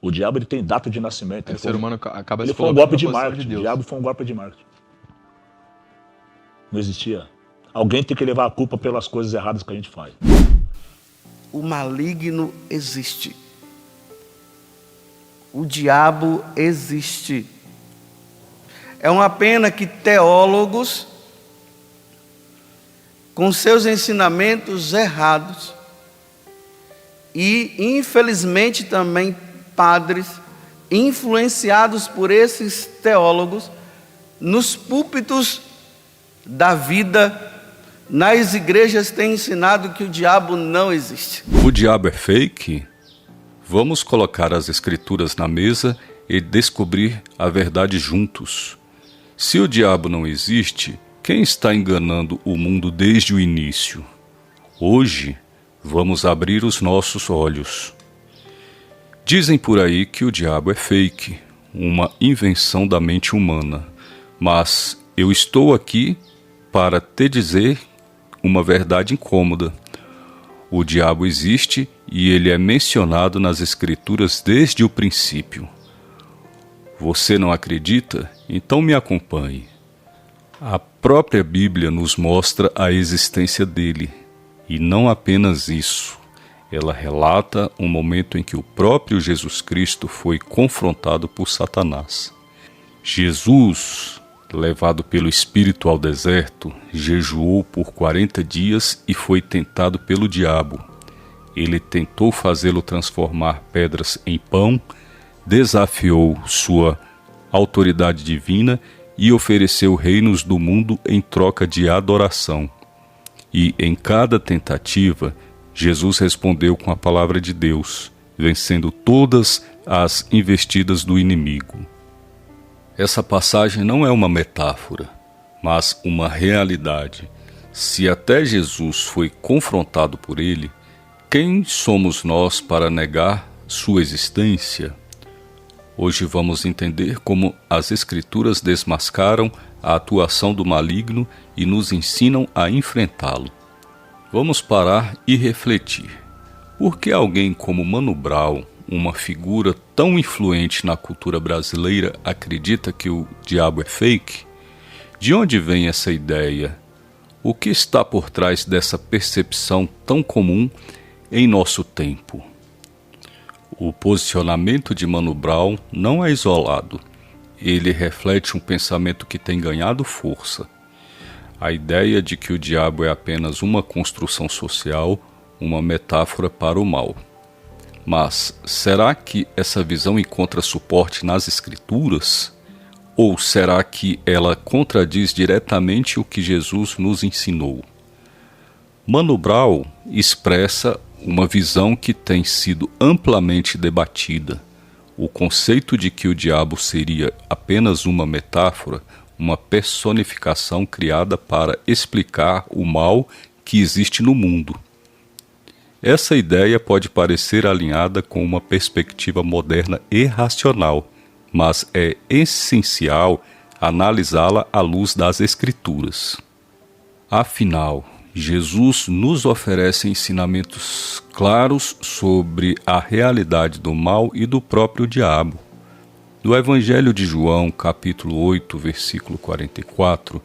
O diabo ele tem data de nascimento. O ser humano acaba ele se foi um colocando golpe na de posição marketing. de O Deus. diabo foi um golpe de marketing. Não existia. Alguém tem que levar a culpa pelas coisas erradas que a gente faz. O maligno existe. O diabo existe. É uma pena que teólogos, com seus ensinamentos errados, e infelizmente também padres, influenciados por esses teólogos, nos púlpitos da vida, nas igrejas, têm ensinado que o diabo não existe. O diabo é fake? Vamos colocar as escrituras na mesa e descobrir a verdade juntos. Se o diabo não existe, quem está enganando o mundo desde o início? Hoje, vamos abrir os nossos olhos. Dizem por aí que o diabo é fake, uma invenção da mente humana. Mas eu estou aqui para te dizer uma verdade incômoda. O diabo existe e ele é mencionado nas Escrituras desde o princípio. Você não acredita? Então me acompanhe. A própria Bíblia nos mostra a existência dele. E não apenas isso. Ela relata um momento em que o próprio Jesus Cristo foi confrontado por Satanás. Jesus, levado pelo Espírito ao deserto, jejuou por 40 dias e foi tentado pelo diabo. Ele tentou fazê-lo transformar pedras em pão, desafiou sua autoridade divina e ofereceu reinos do mundo em troca de adoração. E em cada tentativa, Jesus respondeu com a palavra de Deus, vencendo todas as investidas do inimigo. Essa passagem não é uma metáfora, mas uma realidade. Se até Jesus foi confrontado por ele, quem somos nós para negar sua existência? Hoje vamos entender como as Escrituras desmascaram a atuação do maligno e nos ensinam a enfrentá-lo. Vamos parar e refletir. Por que alguém como Mano Brown, uma figura tão influente na cultura brasileira, acredita que o diabo é fake? De onde vem essa ideia? O que está por trás dessa percepção tão comum em nosso tempo? O posicionamento de Mano Brown não é isolado. Ele reflete um pensamento que tem ganhado força. A ideia de que o diabo é apenas uma construção social, uma metáfora para o mal. Mas será que essa visão encontra suporte nas Escrituras? Ou será que ela contradiz diretamente o que Jesus nos ensinou? Mano Brown expressa uma visão que tem sido amplamente debatida. O conceito de que o diabo seria apenas uma metáfora, uma personificação criada para explicar o mal que existe no mundo. Essa ideia pode parecer alinhada com uma perspectiva moderna e racional, mas é essencial analisá-la à luz das Escrituras. Afinal, Jesus nos oferece ensinamentos claros sobre a realidade do mal e do próprio diabo. No Evangelho de João, capítulo 8, versículo 44,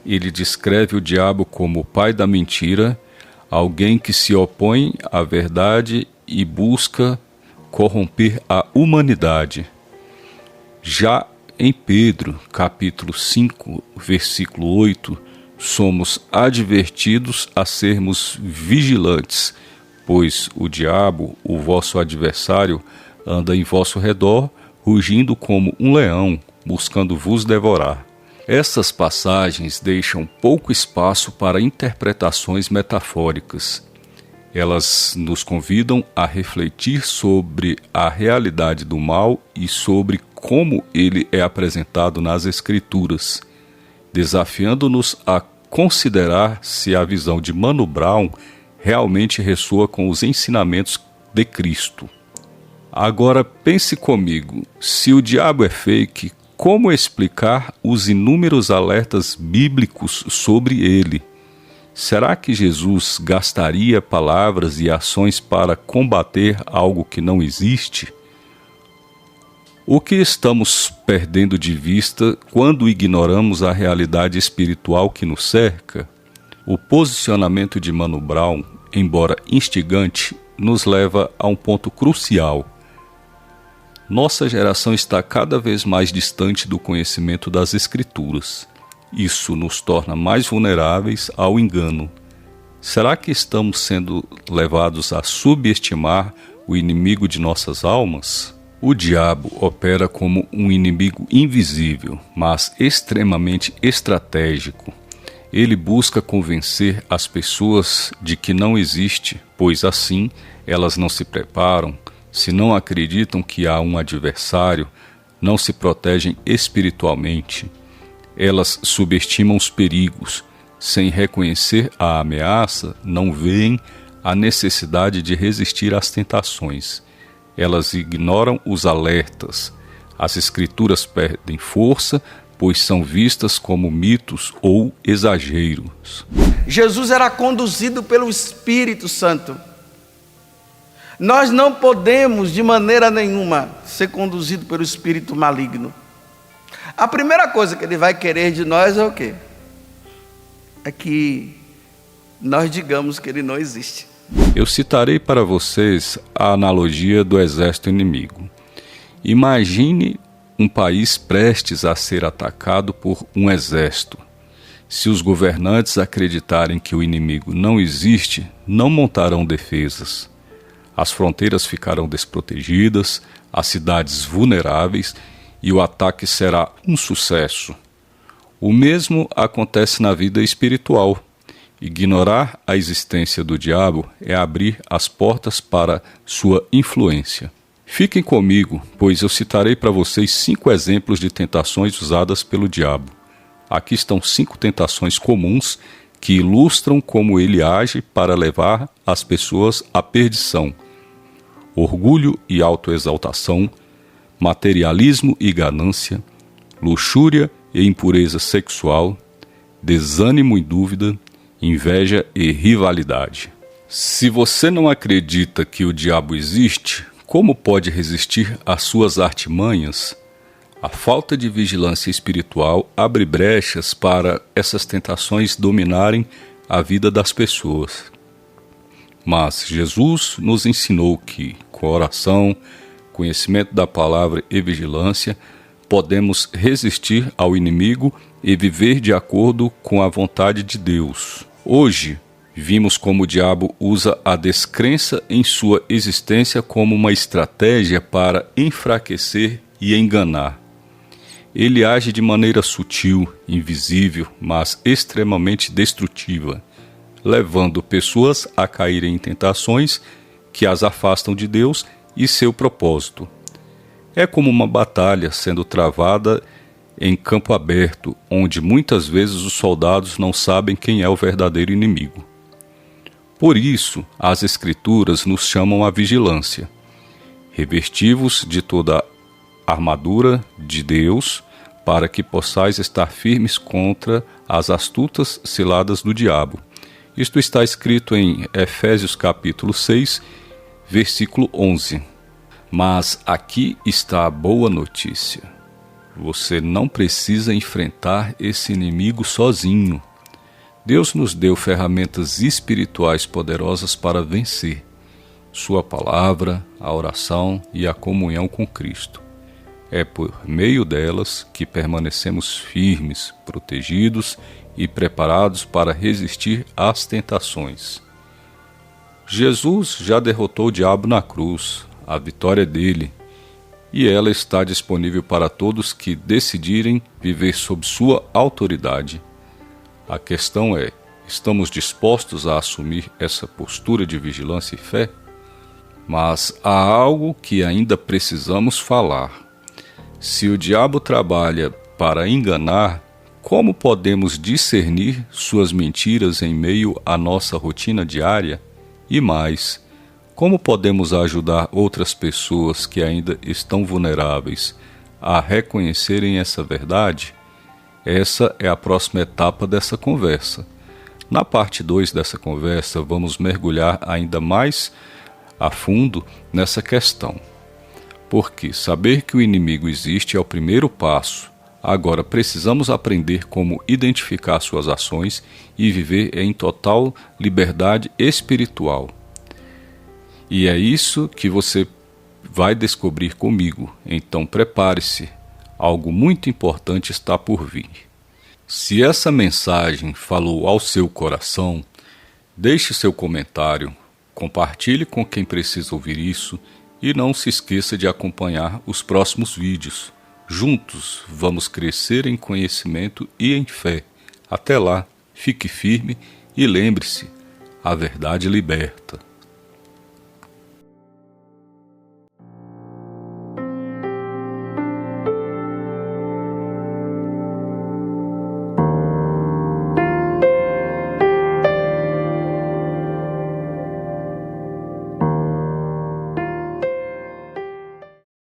ele descreve o diabo como o pai da mentira, alguém que se opõe à verdade e busca corromper a humanidade. Já em Pedro, capítulo 5, versículo 8, somos advertidos a sermos vigilantes, pois o diabo, o vosso adversário, anda em vosso redor, rugindo como um leão, buscando vos devorar. Essas passagens deixam pouco espaço para interpretações metafóricas. Elas nos convidam a refletir sobre a realidade do mal e sobre como ele é apresentado nas Escrituras, desafiando-nos a considerar se a visão de Mano Brown realmente ressoa com os ensinamentos de Cristo. Agora pense comigo, se o diabo é fake, como explicar os inúmeros alertas bíblicos sobre ele? Será que Jesus gastaria palavras e ações para combater algo que não existe? O que estamos perdendo de vista quando ignoramos a realidade espiritual que nos cerca? O posicionamento de Mano Brown, embora instigante, nos leva a um ponto crucial. Nossa geração está cada vez mais distante do conhecimento das Escrituras. Isso nos torna mais vulneráveis ao engano. Será que estamos sendo levados a subestimar o inimigo de nossas almas? O diabo opera como um inimigo invisível, mas extremamente estratégico. Ele busca convencer as pessoas de que não existe, pois assim elas não se preparam, se não acreditam que há um adversário, não se protegem espiritualmente. Elas subestimam os perigos, sem reconhecer a ameaça, não veem a necessidade de resistir às tentações. Elas ignoram os alertas. As Escrituras perdem força, pois são vistas como mitos ou exageros. Jesus era conduzido pelo Espírito Santo. Nós não podemos, de maneira nenhuma, ser conduzidos pelo espírito maligno. A primeira coisa que ele vai querer de nós é o quê? É que nós digamos que ele não existe. Eu citarei para vocês a analogia do exército inimigo. Imagine um país prestes a ser atacado por um exército. Se os governantes acreditarem que o inimigo não existe, não montarão defesas. As fronteiras ficarão desprotegidas, as cidades vulneráveis e o ataque será um sucesso. O mesmo acontece na vida espiritual. Ignorar a existência do diabo é abrir as portas para sua influência. Fiquem comigo, pois eu citarei para vocês 5 exemplos de tentações usadas pelo diabo. Aqui estão 5 tentações comuns que ilustram como ele age para levar as pessoas à perdição: orgulho e autoexaltação, materialismo e ganância, luxúria e impureza sexual, desânimo e dúvida, inveja e rivalidade. Se você não acredita que o diabo existe, como pode resistir às suas artimanhas? A falta de vigilância espiritual abre brechas para essas tentações dominarem a vida das pessoas. Mas Jesus nos ensinou que, com oração, conhecimento da palavra e vigilância, podemos resistir ao inimigo e viver de acordo com a vontade de Deus. Hoje, vimos como o diabo usa a descrença em sua existência como uma estratégia para enfraquecer e enganar. Ele age de maneira sutil, invisível, mas extremamente destrutiva, levando pessoas a caírem em tentações que as afastam de Deus e seu propósito. É como uma batalha sendo travada em campo aberto, onde muitas vezes os soldados não sabem quem é o verdadeiro inimigo. Por isso, as Escrituras nos chamam à vigilância. Revesti-vos de toda a armadura de Deus, para que possais estar firmes contra as astutas ciladas do diabo. Isto está escrito em Efésios capítulo 6, versículo 11. Mas aqui está a boa notícia. Você não precisa enfrentar esse inimigo sozinho. Deus nos deu ferramentas espirituais poderosas para vencer. Sua palavra, a oração e a comunhão com Cristo. É por meio delas que permanecemos firmes, protegidos e preparados para resistir às tentações. Jesus já derrotou o diabo na cruz, a vitória é dele, e ela está disponível para todos que decidirem viver sob sua autoridade. A questão é, estamos dispostos a assumir essa postura de vigilância e fé? Mas há algo que ainda precisamos falar. Se o diabo trabalha para enganar, como podemos discernir suas mentiras em meio à nossa rotina diária? E mais, como podemos ajudar outras pessoas que ainda estão vulneráveis a reconhecerem essa verdade? Essa é a próxima etapa dessa conversa. Na parte 2 dessa conversa, vamos mergulhar ainda mais a fundo nessa questão. Porque saber que o inimigo existe é o primeiro passo. Agora precisamos aprender como identificar suas ações e viver em total liberdade espiritual. E é isso que você vai descobrir comigo. Então prepare-se, algo muito importante está por vir. Se essa mensagem falou ao seu coração, deixe seu comentário, compartilhe com quem precisa ouvir isso e não se esqueça de acompanhar os próximos vídeos. Juntos vamos crescer em conhecimento e em fé. Até lá, fique firme e lembre-se, a verdade liberta.